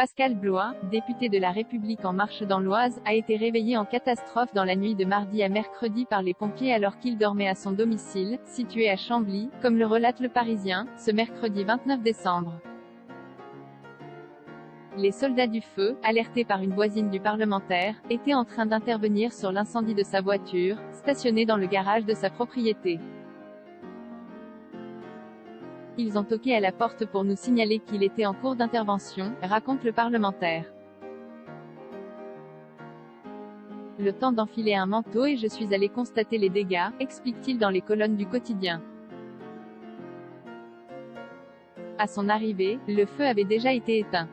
Pascal Blois, député de La République En Marche dans l'Oise, a été réveillé en catastrophe dans la nuit de mardi à mercredi par les pompiers alors qu'il dormait à son domicile, situé à Chambly, comme le relate Le Parisien, ce mercredi 29 décembre. Les soldats du feu, alertés par une voisine du parlementaire, étaient en train d'intervenir sur l'incendie de sa voiture, stationnée dans le garage de sa propriété. Ils ont toqué à la porte pour nous signaler qu'il était en cours d'intervention, raconte le parlementaire. Le temps d'enfiler un manteau et je suis allé constater les dégâts, explique-t-il dans les colonnes du quotidien. À son arrivée, le feu avait déjà été éteint.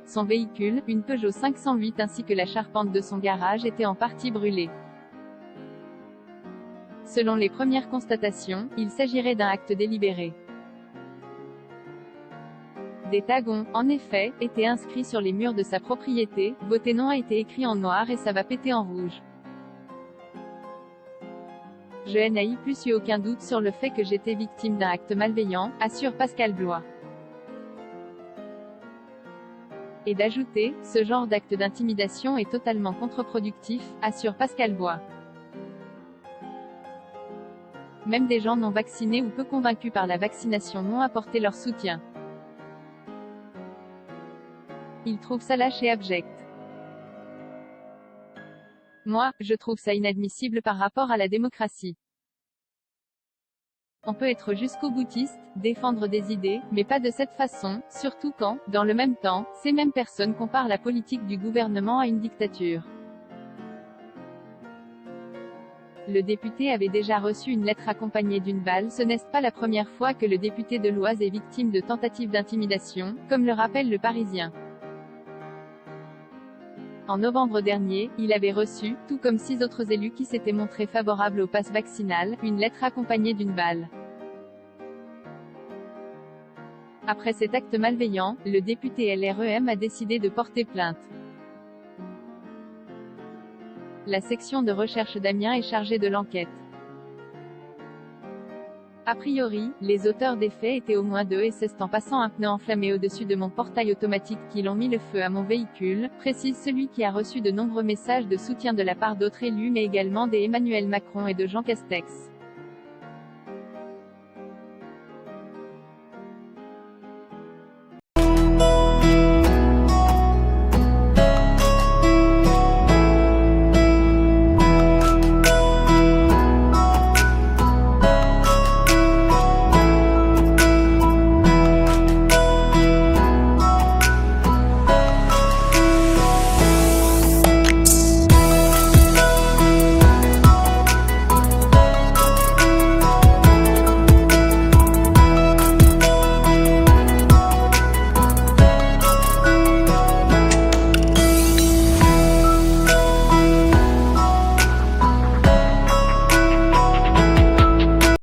Son véhicule, une Peugeot 508 ainsi que la charpente de son garage étaient en partie brûlés. Selon les premières constatations, il s'agirait d'un acte délibéré. Des tags ont, en effet, été inscrits sur les murs de sa propriété, Voter non a été écrit en noir et ça va péter en rouge. Je n'ai plus eu aucun doute sur le fait que j'étais victime d'un acte malveillant, assure Pascal Blois. Et d'ajouter, ce genre d'acte d'intimidation est totalement contre-productif, assure Pascal Blois. Même des gens non vaccinés ou peu convaincus par la vaccination m'ont apporté leur soutien. Ils trouvent ça lâche et abject. Moi, je trouve ça inadmissible par rapport à la démocratie. On peut être jusqu'au boutiste, défendre des idées, mais pas de cette façon, surtout quand, dans le même temps, ces mêmes personnes comparent la politique du gouvernement à une dictature. Le député avait déjà reçu une lettre accompagnée d'une balle. Ce n'est pas la première fois que le député de l'Oise est victime de tentatives d'intimidation, comme le rappelle Le Parisien. En novembre dernier, il avait reçu, tout comme 6 autres élus qui s'étaient montrés favorables au pass vaccinal, une lettre accompagnée d'une balle. Après cet acte malveillant, le député LREM a décidé de porter plainte. La section de recherche d'Amiens est chargée de l'enquête. A priori, les auteurs des faits étaient au moins 2 et c'est en passant un pneu enflammé au-dessus de mon portail automatique qu'ils ont mis le feu à mon véhicule, précise celui qui a reçu de nombreux messages de soutien de la part d'autres élus mais également des Emmanuel Macron et de Jean Castex.